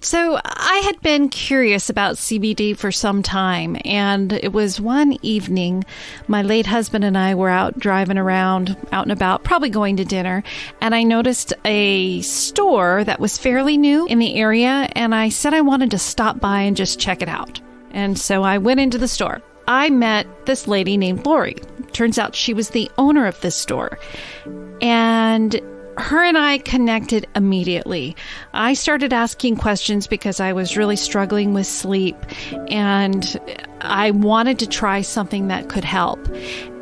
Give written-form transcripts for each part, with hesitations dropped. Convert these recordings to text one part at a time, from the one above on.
So I had been curious about CBD for some time, and it was one evening, my late husband and I were out driving around, out and about, probably going to dinner, and I noticed a store that was fairly new in the area, and I said I wanted to stop by and just check it out. And so I went into the store. I met this lady named Lori. Turns out she was the owner of this store. And her and I connected immediately. I started asking questions because I was really struggling with sleep and I wanted to try something that could help.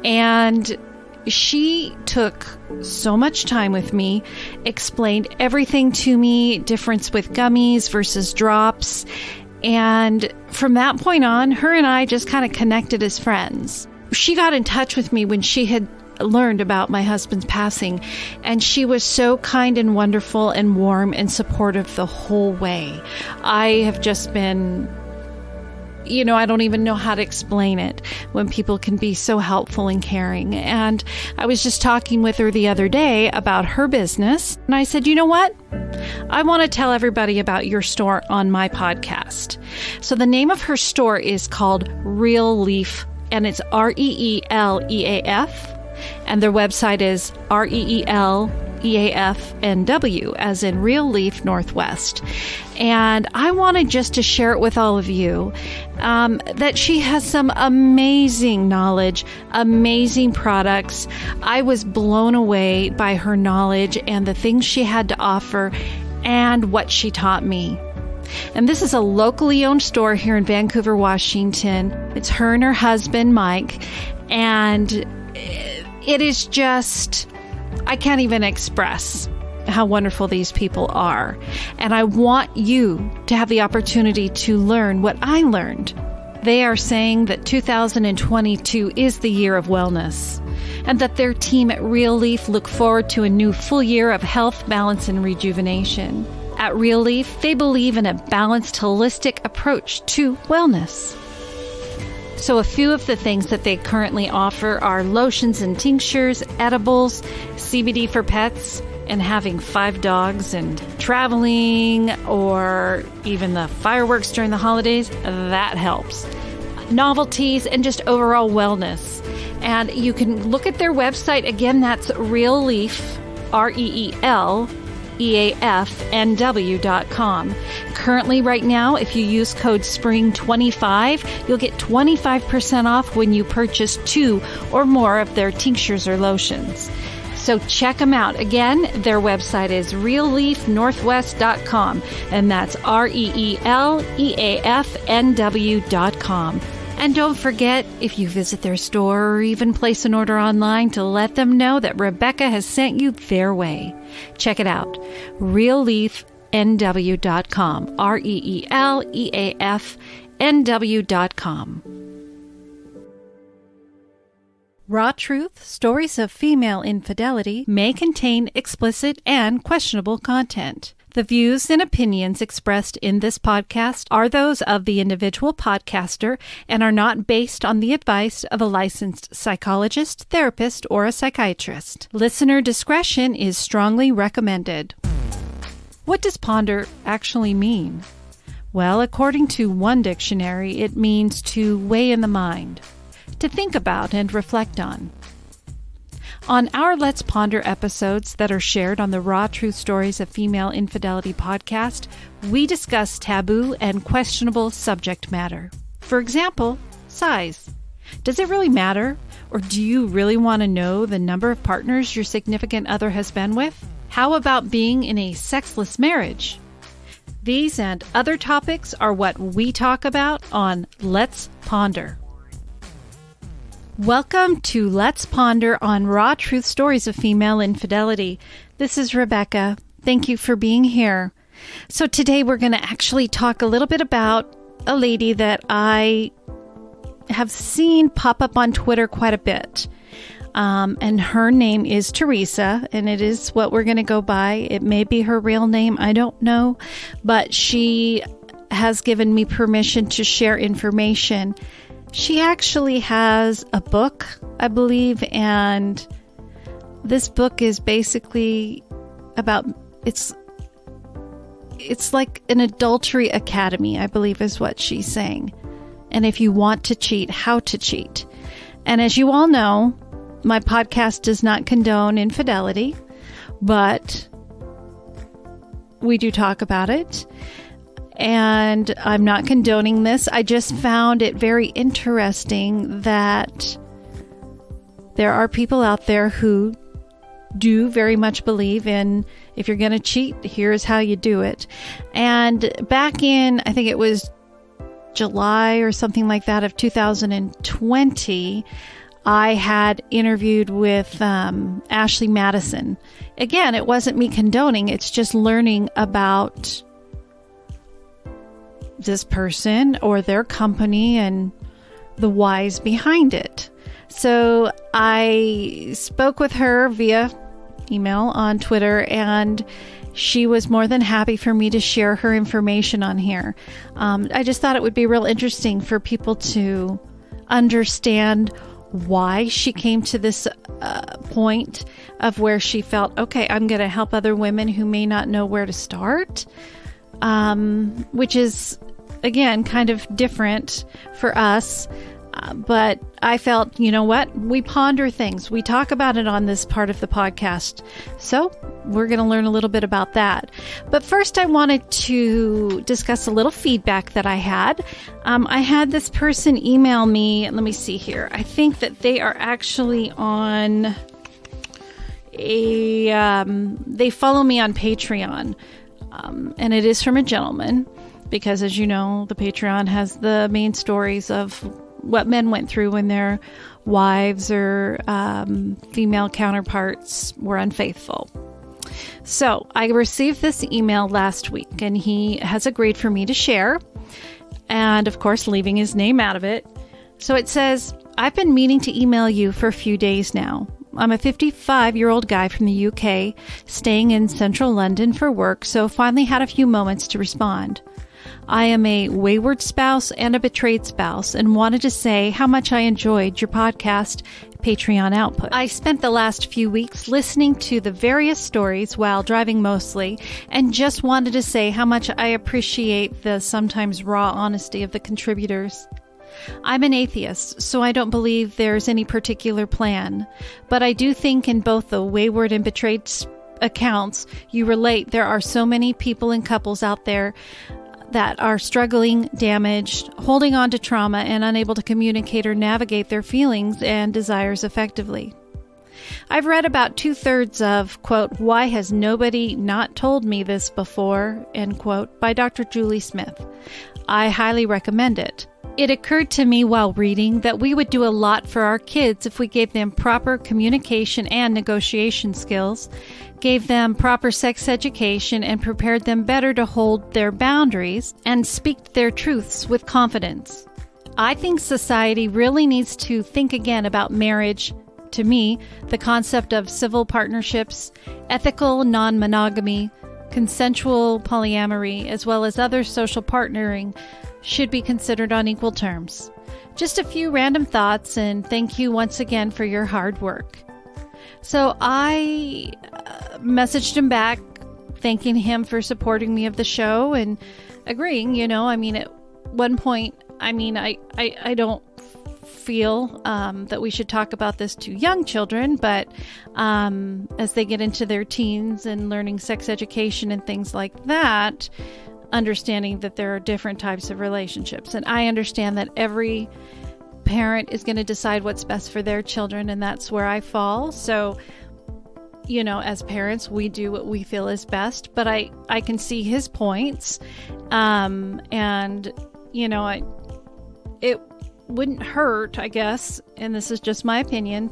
And she took so much time with me, explained everything to me, difference with gummies versus drops. And from that point on, her and I just kind of connected as friends. She got in touch with me when she had learned about my husband's passing, and she was so kind and wonderful and warm and supportive the whole way. I have just been, I don't even know how to explain it when people can be so helpful and caring. And I was just talking with her the other day about her business, and I said, you know what? I want to tell everybody about your store on my podcast. So the name of her store is called ReeLeaf, and it's ReeLeaf. And their website is ReeLeafNW, as in ReeLeaf Northwest. And I wanted just to share it with all of you that she has some amazing knowledge, amazing products. I was blown away by her knowledge and the things she had to offer and what she taught me. And this is a locally owned store here in Vancouver, Washington. It's her and her husband, Mike. And it is just, I can't even express how wonderful these people are. And I want you to have the opportunity to learn what I learned. They are saying that 2022 is the year of wellness, and that their team at ReeLeaf look forward to a new full year of health, balance, and rejuvenation. At ReeLeaf, they believe in a balanced, holistic approach to wellness. So a few of the things that they currently offer are lotions and tinctures, edibles, CBD for pets, and having 5 dogs, and traveling, or even the fireworks during the holidays, that helps. Novelties and just overall wellness. And you can look at their website. Again, that's ReeLeaf, ReeLeafNW.com. Currently, right now, if you use code SPRING25, you'll get 25% off when you purchase 2 or more of their tinctures or lotions. So check them out. Again, their website is ReeLeafNorthwest.com, and that's ReeLeafNW.com. And don't forget, if you visit their store or even place an order online, to let them know that Rebecca has sent you their way. Check it out. ReeLeafNW.com. ReeLeafNW.com. Raw Truth, Stories of Female Infidelity may contain explicit and questionable content. The views and opinions expressed in this podcast are those of the individual podcaster and are not based on the advice of a licensed psychologist, therapist, or a psychiatrist. Listener discretion is strongly recommended. What does ponder actually mean? Well, according to one dictionary, it means to weigh in the mind, to think about and reflect on. On our Let's Ponder episodes that are shared on the Raw Truth Stories of Female Infidelity podcast, we discuss taboo and questionable subject matter. For example, size. Does it really matter? Or do you really want to know the number of partners your significant other has been with? How about being in a sexless marriage? These and other topics are what we talk about on Let's Ponder. Welcome to Let's Ponder on Raw Truth Stories of Female Infidelity. This is Rebecca. Thank you for being here. So today we're going to actually talk a little bit about a lady that I have seen pop up on Twitter quite a bit. And her name is Teresa, and it is what we're going to go by. It may be her real name, I don't know, but she has given me permission to share information. She actually has a book, I believe, and this book is basically about, it's like an adultery academy, I believe is what she's saying. And if you want to cheat, how to cheat. And as you all know, my podcast does not condone infidelity, but we do talk about it. And I'm not condoning this. I just found it very interesting that there are people out there who do very much believe in, if you're going to cheat, here's how you do it. And back in, I think it was July or something like that of 2020, I had interviewed with Ashley Madison. Again, it wasn't me condoning, it's just learning about this person or their company and the whys behind it. So I spoke with her via email on Twitter, and she was more than happy for me to share her information on here. I just thought it would be real interesting for people to understand why she came to this point of where she felt, okay, I'm going to help other women who may not know where to start, which is, again, kind of different for us. But I felt, you know what? We ponder things. We talk about it on this part of the podcast. So we're going to learn a little bit about that. But first, I wanted to discuss a little feedback that I had. I had this person email me. Let me see here. I think that they are actually on they follow me on Patreon. And it is from a gentleman, because as you know, the Patreon has the main stories of what men went through when their wives or female counterparts were unfaithful. So I received this email last week, and he has agreed for me to share, and of course leaving his name out of it. So it says, I've been meaning to email you for a few days now. I'm a 55-year-old guy from the UK, staying in central London for work, so finally had a few moments to respond. I am a wayward spouse and a betrayed spouse, and wanted to say how much I enjoyed your podcast Patreon output. I spent the last few weeks listening to the various stories while driving mostly, and just wanted to say how much I appreciate the sometimes raw honesty of the contributors. I'm an atheist, so I don't believe there's any particular plan, but I do think in both the wayward and betrayed accounts you relate, there are so many people and couples out there that are struggling, damaged, holding on to trauma, and unable to communicate or navigate their feelings and desires effectively. I've read about 2/3 of, quote, Why Has Nobody Not Told Me This Before, end quote, by Dr. Julie Smith. I highly recommend it. It occurred to me while reading that we would do a lot for our kids if we gave them proper communication and negotiation skills, gave them proper sex education, and prepared them better to hold their boundaries and speak their truths with confidence. I think society really needs to think again about marriage. To me, the concept of civil partnerships, ethical non-monogamy, consensual polyamory, as well as other social partnering should be considered on equal terms. Just a few random thoughts, and thank you once again for your hard work. So I messaged him back, thanking him for supporting me of the show and agreeing, at one point, I don't feel that we should talk about this to young children, but as they get into their teens and learning sex education and things like that, understanding that there are different types of relationships. And I understand that every parent is going to decide what's best for their children, and that's where I fall. So, as parents, we do what we feel is best, but I can see his points. It wouldn't hurt, I guess, and this is just my opinion,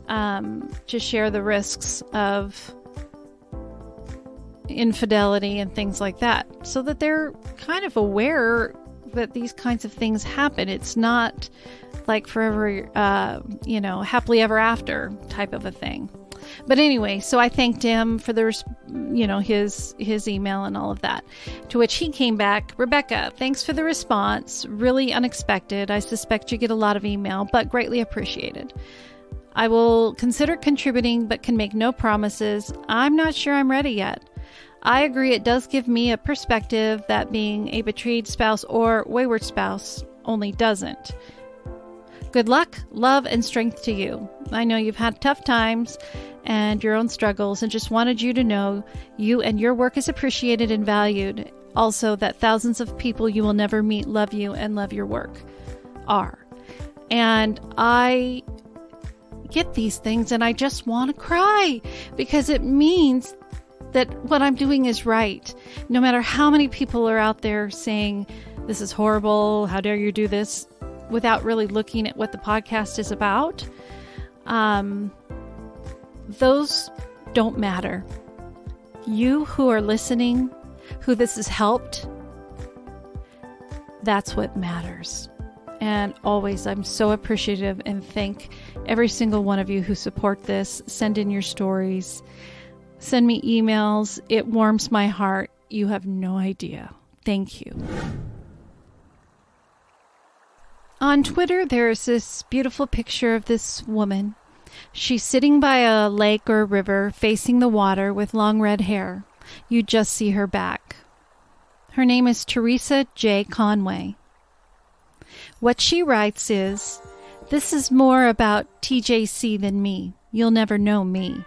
to share the risks of infidelity and things like that, so that they're kind of aware that these kinds of things happen. It's not like forever, happily ever after type of a thing. But anyway, so I thanked him for his email and all of that, to which he came back, Rebecca, thanks for the response. Really unexpected. I suspect you get a lot of email, but greatly appreciated. I will consider contributing, but can make no promises. I'm not sure I'm ready yet. I agree it does give me a perspective that being a betrayed spouse or wayward spouse only doesn't. Good luck, love, and strength to you. I know you've had tough times and your own struggles, and just wanted you to know you and your work is appreciated and valued. Also, that thousands of people you will never meet love you and love your work are. And I get these things and I just want to cry because it means that what I'm doing is right. No matter how many people are out there saying, this is horrible, how dare you do this, without really looking at what the podcast is about, those don't matter. You who are listening, who this has helped, that's what matters. And always, I'm so appreciative and thank every single one of you who support this. Send in your stories. Send me emails. It warms my heart. You have no idea. Thank you. On Twitter, there's this beautiful picture of this woman. She's sitting by a lake or river facing the water with long red hair. You just see her back. Her name is Teresa J. Conway. What she writes is, "This is more about TJC than me. You'll never know me.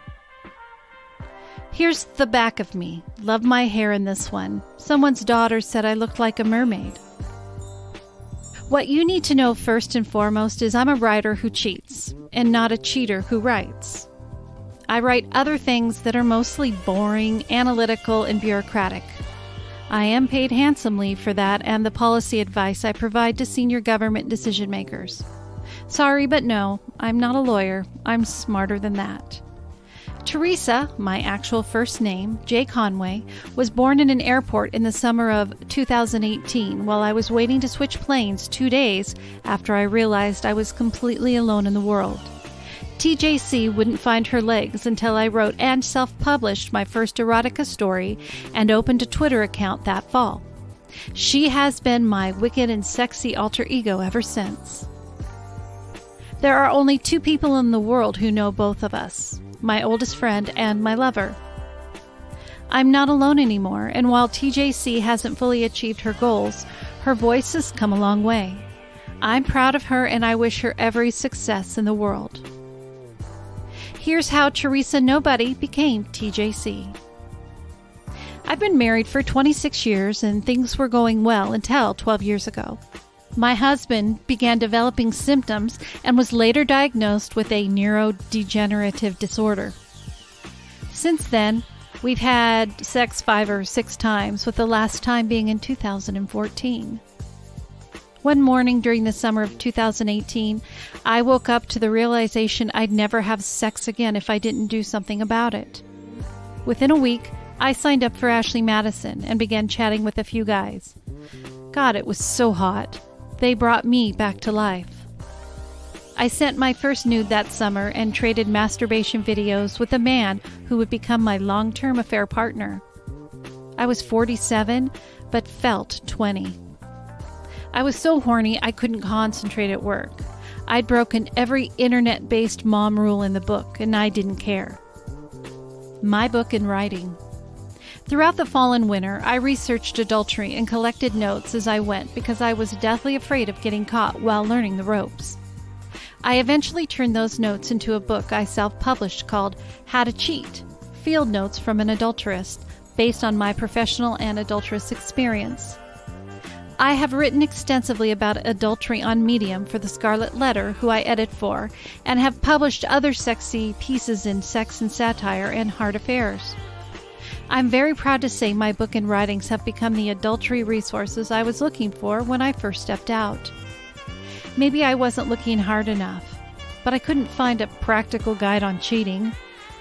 Here's the back of me. Love my hair in this one. Someone's daughter said I looked like a mermaid." What you need to know first and foremost is I'm a writer who cheats, and not a cheater who writes. I write other things that are mostly boring, analytical, and bureaucratic. I am paid handsomely for that and the policy advice I provide to senior government decision makers. Sorry, but no, I'm not a lawyer. I'm smarter than that. Teresa, my actual first name, J. Conway, was born in an airport in the summer of 2018 while I was waiting to switch planes 2 days after I realized I was completely alone in the world. TJC wouldn't find her legs until I wrote and self-published my first erotica story and opened a Twitter account that fall. She has been my wicked and sexy alter ego ever since. There are only 2 people in the world who know both of us, my oldest friend and my lover. I'm not alone anymore, and while TJC hasn't fully achieved her goals, her voice has come a long way. I'm proud of her and I wish her every success in the world. Here's how Teresa Nobody became TJC. I've been married for 26 years and things were going well until 12 years ago. My husband began developing symptoms and was later diagnosed with a neurodegenerative disorder. Since then, we've had sex 5 or 6 times, with the last time being in 2014. One morning during the summer of 2018, I woke up to the realization I'd never have sex again if I didn't do something about it. Within a week, I signed up for Ashley Madison and began chatting with a few guys. God, it was so hot. They brought me back to life. I sent my first nude that summer and traded masturbation videos with a man who would become my long-term affair partner. I was 47, but felt 20. I was so horny I couldn't concentrate at work. I'd broken every internet-based mom rule in the book, and I didn't care. My book in writing. Throughout the fall and winter, I researched adultery and collected notes as I went because I was deathly afraid of getting caught while learning the ropes. I eventually turned those notes into a book I self-published called How to Cheat, Field Notes from an Adulteress, based on my professional and adulteress experience. I have written extensively about adultery on Medium for the Scarlet Letter, who I edit for, and have published other sexy pieces in Sex and Satire and Heart Affairs. I'm very proud to say my book and writings have become the adultery resources I was looking for when I first stepped out. Maybe I wasn't looking hard enough, but I couldn't find a practical guide on cheating.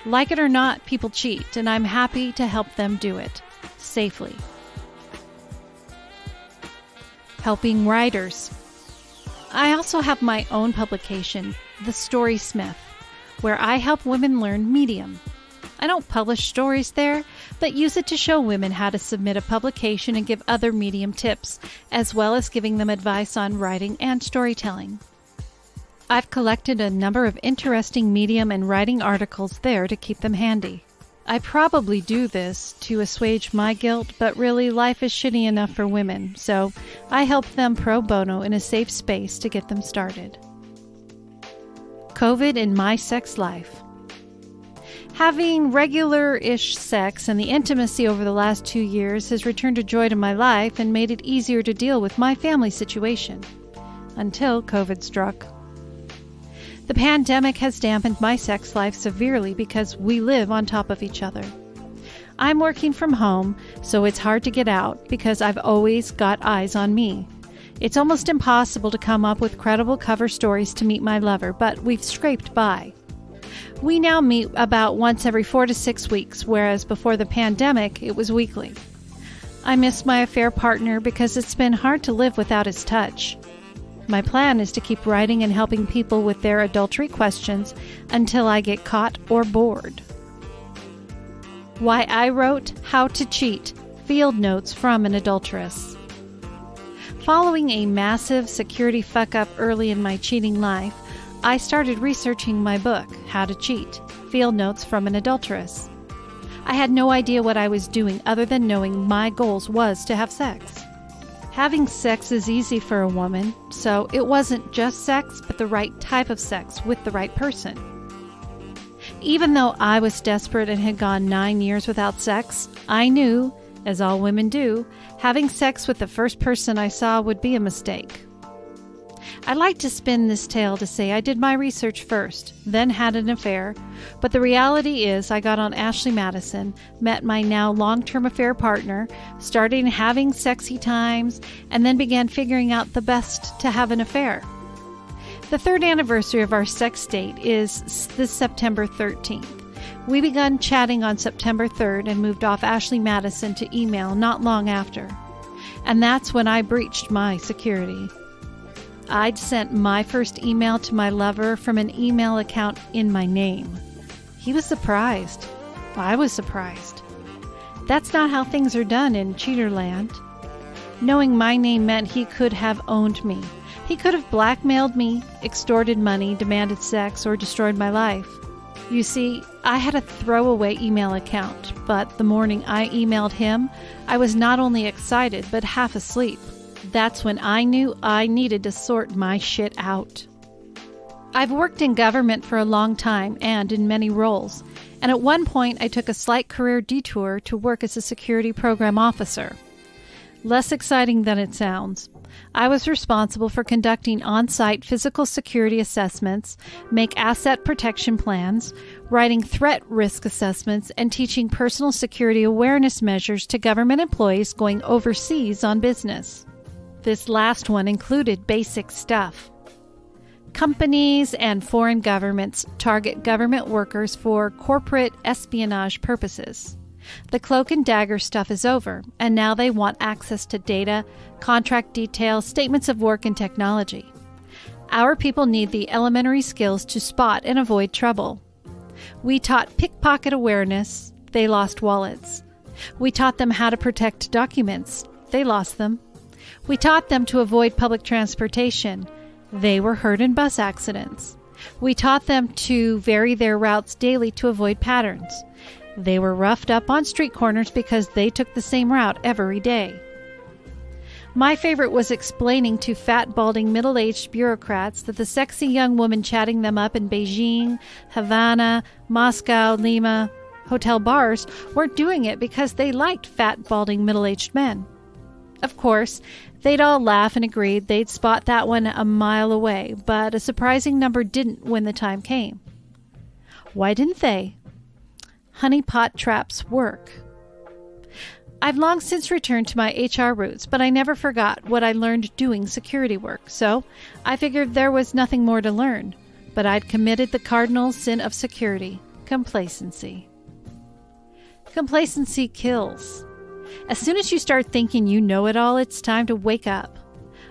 Like it or not, people cheat, and I'm happy to help them do it safely. Helping writers. I also have my own publication, The Story Smith, where I help women learn Medium. I don't publish stories there, but use it to show women how to submit a publication and give other Medium tips, as well as giving them advice on writing and storytelling. I've collected a number of interesting Medium and writing articles there to keep them handy. I probably do this to assuage my guilt, but really life is shitty enough for women, so I help them pro bono in a safe space to get them started. COVID in my sex life. Having regular-ish sex and the intimacy over the last 2 years has returned a joy to my life and made it easier to deal with my family situation. Until COVID struck. The pandemic has dampened my sex life severely because we live on top of each other. I'm working from home, so it's hard to get out because I've always got eyes on me. It's almost impossible to come up with credible cover stories to meet my lover, but we've scraped by. We now meet about once every 4 to 6 weeks, whereas before the pandemic, it was weekly. I miss my affair partner because it's been hard to live without his touch. My plan is to keep writing and helping people with their adultery questions until I get caught or bored. Why I wrote How to Cheat, Field Notes from an Adulteress. Following a massive security fuck-up early in my cheating life, I started researching my book, How to Cheat, Field Notes from an Adulteress. I had no idea what I was doing other than knowing my goals was to have sex. Having sex is easy for a woman, so it wasn't just sex, but the right type of sex with the right person. Even though I was desperate and had gone 9 years without sex, I knew, as all women do, having sex with the first person I saw would be a mistake. I like to spin this tale to say I did my research first, then had an affair, but the reality is I got on Ashley Madison, met my now long-term affair partner, started having sexy times, and then began figuring out the best to have an affair. The 3rd anniversary of our sex date is this September 13th. We began chatting on September 3rd and moved off Ashley Madison to email not long after. And that's when I breached my security. I'd sent my first email to my lover from an email account in my name. He was surprised. I was surprised. That's not how things are done in Cheaterland. Knowing my name meant he could have owned me. He could have blackmailed me, extorted money, demanded sex, or destroyed my life. You see, I had a throwaway email account, but the morning I emailed him, I was not only excited, but half asleep. That's when I knew I needed to sort my shit out. I've worked in government for a long time and in many roles, and at one point I took a slight career detour to work as a security program officer. Less exciting than it sounds. I was responsible for conducting on-site physical security assessments, make asset protection plans, writing threat risk assessments, and teaching personal security awareness measures to government employees going overseas on business. This last one included basic stuff. Companies and foreign governments target government workers for corporate espionage purposes. The cloak and dagger stuff is over, and now they want access to data, contract details, statements of work, and technology. Our people need the elementary skills to spot and avoid trouble. We taught pickpocket awareness. They lost wallets. We taught them how to protect documents. They lost them. We taught them to avoid public transportation. They were hurt in bus accidents. We taught them to vary their routes daily to avoid patterns. They were roughed up on street corners because they took the same route every day. My favorite was explaining to fat, balding, middle-aged bureaucrats that the sexy young woman chatting them up in Beijing, Havana, Moscow, Lima, hotel bars weren't doing it because they liked fat, balding, middle-aged men. Of course, they'd all laugh and agree they'd spot that one a mile away, but a surprising number didn't when the time came. Why didn't they? Honeypot traps work. I've long since returned to my HR roots, but I never forgot what I learned doing security work, so I figured there was nothing more to learn. But I'd committed the cardinal sin of security, complacency. Complacency kills. As soon as you start thinking you know it all, it's time to wake up.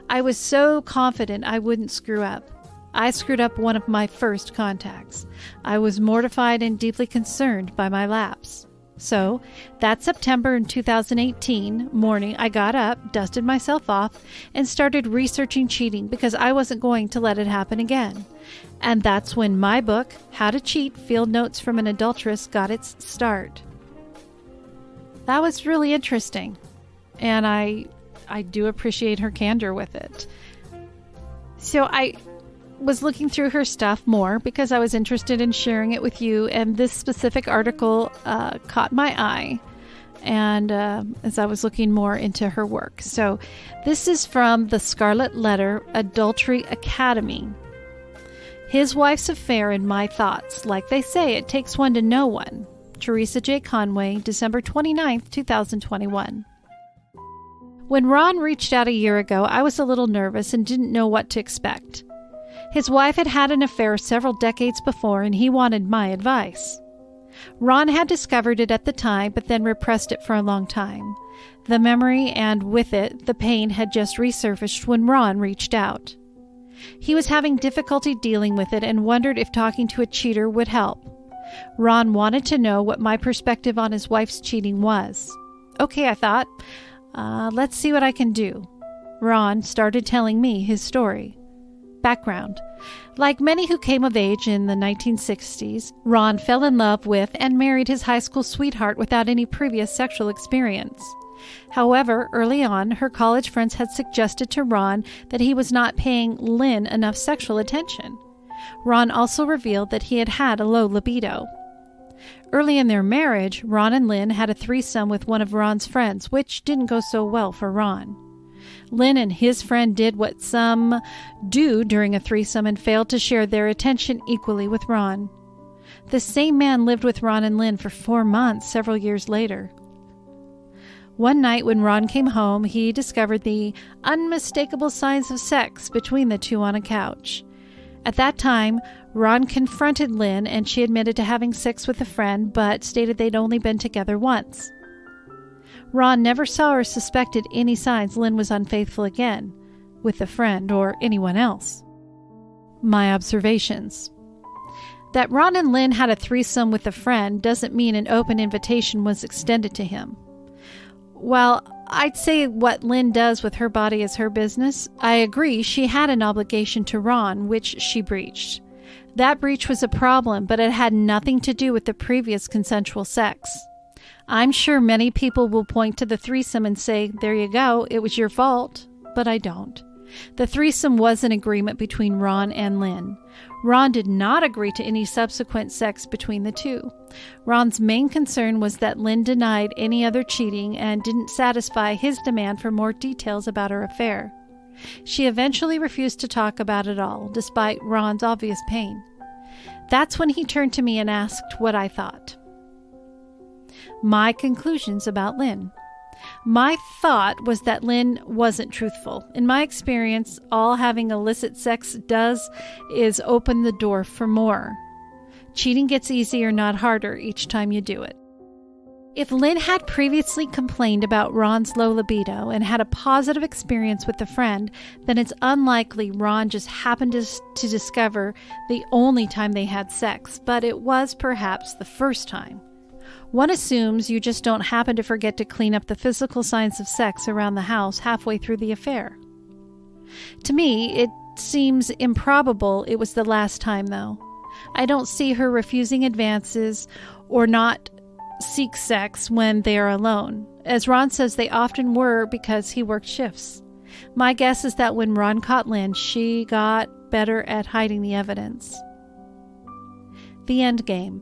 I was so confident I wouldn't screw up. I screwed up one of my first contacts. I was mortified and deeply concerned by my lapse. So that September in 2018 morning, I got up, dusted myself off, and started researching cheating because I wasn't going to let it happen again. And that's when my book, How to Cheat: Field Notes from an Adulteress, got its start. That was really interesting, and I do appreciate her candor with it. So I was looking through her stuff more because I was interested in sharing it with you, and this specific article caught my eye, and as I was looking more into her work. So this is from the Scarlet Letter Adultery Academy. His Wife's Affair and My Thoughts. Like they say, it takes one to know one. Teresa J. Conway, December 29th, 2021. When Ron reached out a year ago, I was a little nervous and didn't know what to expect. His wife had had an affair several decades before, and he wanted my advice. Ron had discovered it at the time, but then repressed it for a long time. The memory, and with it, the pain, had just resurfaced when Ron reached out. He was having difficulty dealing with it and wondered if talking to a cheater would help. Ron wanted to know what my perspective on his wife's cheating was. Okay, I thought, let's see what I can do. Ron started telling me his story. Background. Like many who came of age in the 1960s, Ron fell in love with and married his high school sweetheart without any previous sexual experience. However, early on, her college friends had suggested to Ron that he was not paying Lynn enough sexual attention. Ron also revealed that he had had a low libido. Early in their marriage, Ron and Lynn had a threesome with one of Ron's friends, which didn't go so well for Ron. Lynn and his friend did what some do during a threesome and failed to share their attention equally with Ron. The same man lived with Ron and Lynn for 4 months several years later. One night when Ron came home, he discovered the unmistakable signs of sex between the two on a couch. At that time, Ron confronted Lynn, and she admitted to having sex with a friend, but stated they'd only been together once. Ron never saw or suspected any signs Lynn was unfaithful again, with a friend or anyone else. My observations. That Ron and Lynn had a threesome with a friend doesn't mean an open invitation was extended to him. While I'd say what Lynn does with her body is her business, I agree she had an obligation to Ron, which she breached. That breach was a problem, but it had nothing to do with the previous consensual sex. I'm sure many people will point to the threesome and say, there you go, it was your fault, but I don't. The threesome was an agreement between Ron and Lynn. Ron did not agree to any subsequent sex between the two. Ron's main concern was that Lynn denied any other cheating and didn't satisfy his demand for more details about her affair. She eventually refused to talk about it all, despite Ron's obvious pain. That's when he turned to me and asked what I thought. My conclusions about Lynn. My thought was that Lynn wasn't truthful. In my experience, all having illicit sex does is open the door for more. Cheating gets easier, not harder, each time you do it. If Lynn had previously complained about Ron's low libido and had a positive experience with a friend, then it's unlikely Ron just happened to discover the only time they had sex, but it was perhaps the first time. One assumes you just don't happen to forget to clean up the physical signs of sex around the house halfway through the affair. To me, it seems improbable it was the last time, though. I don't see her refusing advances or not seek sex when they are alone. As Ron says, they often were because he worked shifts. My guess is that when Ron caught Lynn, she got better at hiding the evidence. The end game.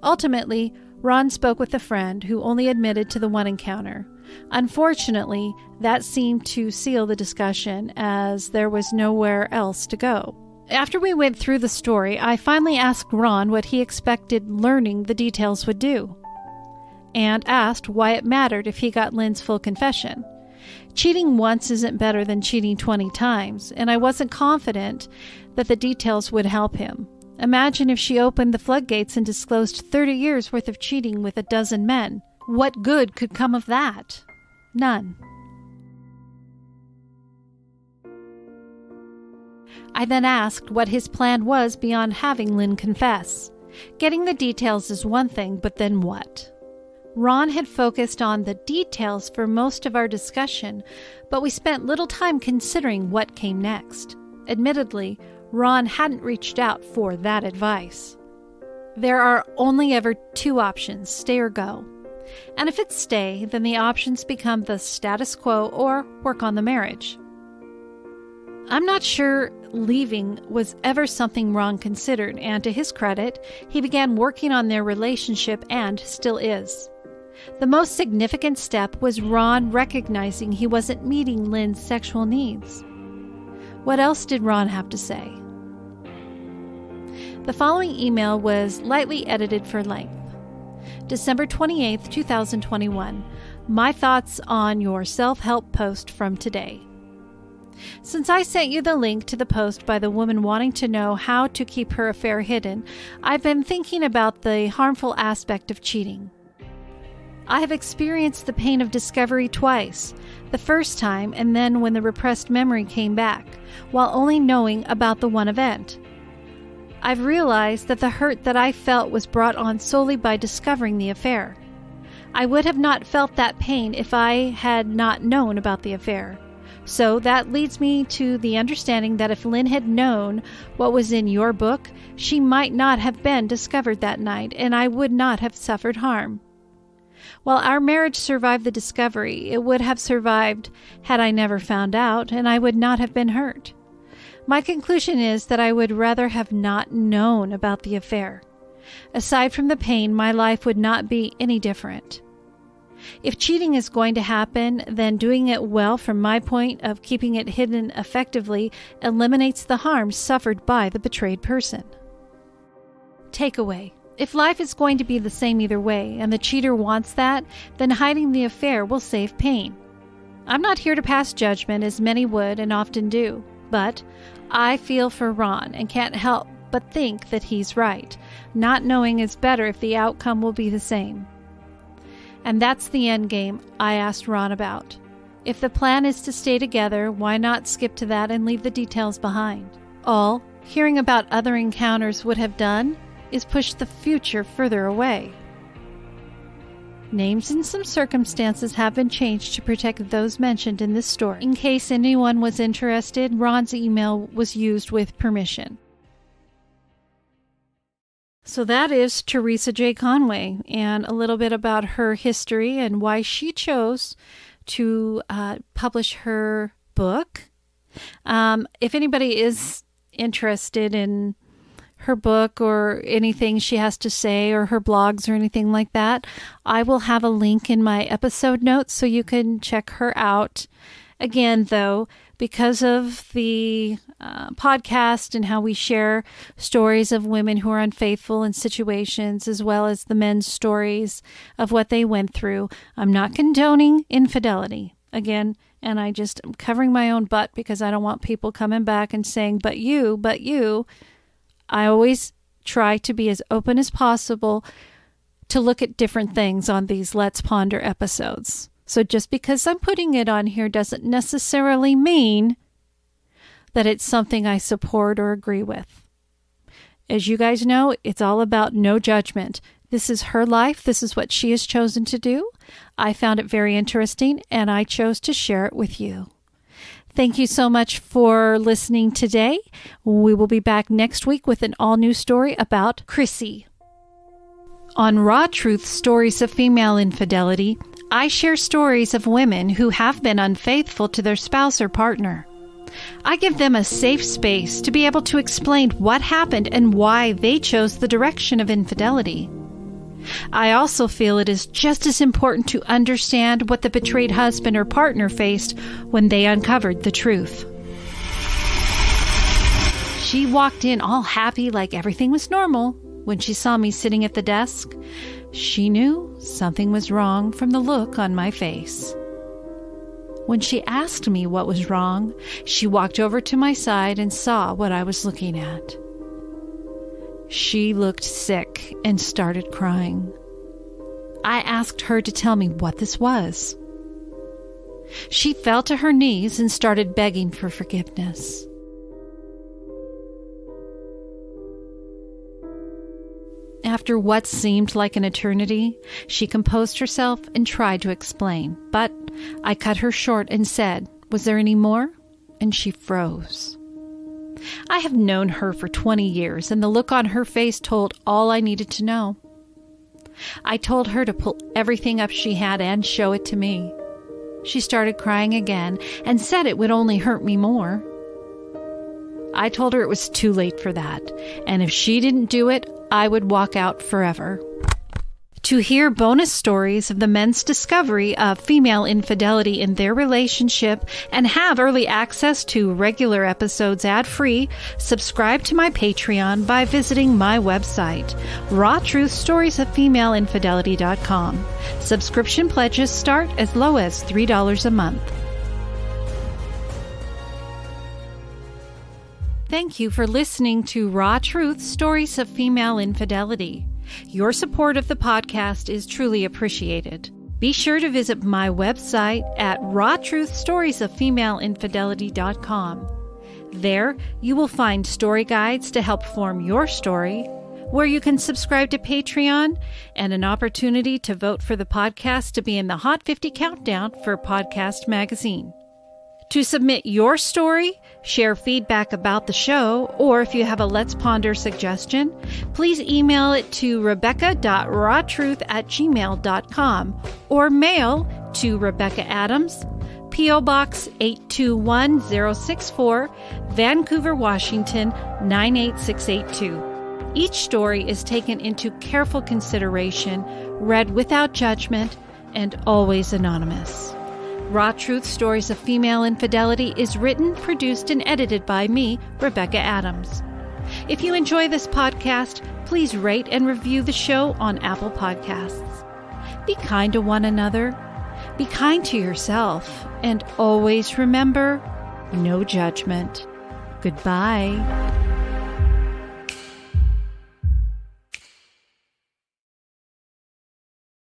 Ultimately, Ron spoke with a friend who only admitted to the one encounter. Unfortunately, that seemed to seal the discussion as there was nowhere else to go. After we went through the story, I finally asked Ron what he expected learning the details would do, and asked why it mattered if he got Lynn's full confession. Cheating once isn't better than cheating 20 times, and I wasn't confident that the details would help him. Imagine if she opened the floodgates and disclosed 30 years' worth of cheating with a dozen men. What good could come of that? None. I then asked what his plan was beyond having Lynn confess. Getting the details is one thing, but then what? Ron had focused on the details for most of our discussion, but we spent little time considering what came next. Admittedly, Ron hadn't reached out for that advice. There are only ever two options, stay or go. And if it's stay, then the options become the status quo or work on the marriage. I'm not sure leaving was ever something Ron considered, and to his credit, he began working on their relationship and still is. The most significant step was Ron recognizing he wasn't meeting Lynn's sexual needs. What else did Ron have to say? The following email was lightly edited for length. December 28th, 2021. My thoughts on your self-help post from today. Since I sent you the link to the post by the woman wanting to know how to keep her affair hidden, I've been thinking about the harmful aspect of cheating. I have experienced the pain of discovery twice, the first time and then when the repressed memory came back, while only knowing about the one event. I've realized that the hurt that I felt was brought on solely by discovering the affair. I would have not felt that pain if I had not known about the affair. So that leads me to the understanding that if Lynn had known what was in your book, she might not have been discovered that night, and I would not have suffered harm. While our marriage survived the discovery, it would have survived had I never found out, and I would not have been hurt. My conclusion is that I would rather have not known about the affair. Aside from the pain, my life would not be any different. If cheating is going to happen, then doing it well from my point of keeping it hidden effectively eliminates the harm suffered by the betrayed person. Takeaway. If life is going to be the same either way, and the cheater wants that, then hiding the affair will save pain. I'm not here to pass judgment, as many would and often do, but I feel for Ron and can't help but think that he's right. Not knowing is better if the outcome will be the same. And that's the end game I asked Ron about. If the plan is to stay together, why not skip to that and leave the details behind? All hearing about other encounters would have done is push the future further away. Names and some circumstances have been changed to protect those mentioned in this story. In case anyone was interested, Ron's email was used with permission. So that is Teresa J. Conway, and a little bit about her history and why she chose to publish her book. If anybody is interested in her book or anything she has to say or her blogs or anything like that, I will have a link in my episode notes so you can check her out. Again, though, because of the podcast and how we share stories of women who are unfaithful in situations, as well as the men's stories of what they went through, I'm not condoning infidelity. Again, and I just am covering my own butt because I don't want people coming back and saying, but you. I always try to be as open as possible to look at different things on these Let's Ponder episodes. So just because I'm putting it on here doesn't necessarily mean that it's something I support or agree with. As you guys know, it's all about no judgment. This is her life. This is what she has chosen to do. I found it very interesting, and I chose to share it with you. Thank you so much for listening today. We will be back next week with an all-new story about Chrissy. On Raw Truth Stories of Female Infidelity, I share stories of women who have been unfaithful to their spouse or partner. I give them a safe space to be able to explain what happened and why they chose the direction of infidelity. I also feel it is just as important to understand what the betrayed husband or partner faced when they uncovered the truth. She walked in all happy like everything was normal. When she saw me sitting at the desk, she knew something was wrong from the look on my face. When she asked me what was wrong, she walked over to my side and saw what I was looking at. She looked sick and started crying. I asked her to tell me what this was. She fell to her knees and started begging for forgiveness. After what seemed like an eternity, she composed herself and tried to explain, but I cut her short and said, "Was there any more?" And she froze. I have known her for 20 years, and the look on her face told all I needed to know. I told her to pull everything up she had and show it to me. She started crying again and said it would only hurt me more. I told her it was too late for that, and if she didn't do it, I would walk out forever. To hear bonus stories of the men's discovery of female infidelity in their relationship and have early access to regular episodes ad-free, subscribe to my Patreon by visiting my website, rawtruthstoriesofFemaleInfidelity.com. Subscription pledges start as low as $3 a month. Thank you for listening to Raw Truth Stories of Female Infidelity. Your support of the podcast is truly appreciated. Be sure to visit my website at rawtruthstoriesofFemaleInfidelity.com. There, you will find story guides to help form your story, where you can subscribe to Patreon, and an opportunity to vote for the podcast to be in the Hot 50 Countdown for Podcast Magazine. To submit your story, share feedback about the show, or if you have a Let's Ponder suggestion, please email it to rebecca.rawtruth@gmail.com or mail to Rebecca Adams, P.O. Box 821064, Vancouver, Washington 98682. Each story is taken into careful consideration, read without judgment, and always anonymous. Raw Truth Stories of Female Infidelity is written, produced, and edited by me, Rebecca Adams. If you enjoy this podcast, please rate and review the show on Apple Podcasts. Be kind to one another, be kind to yourself, and always remember, no judgment. Goodbye.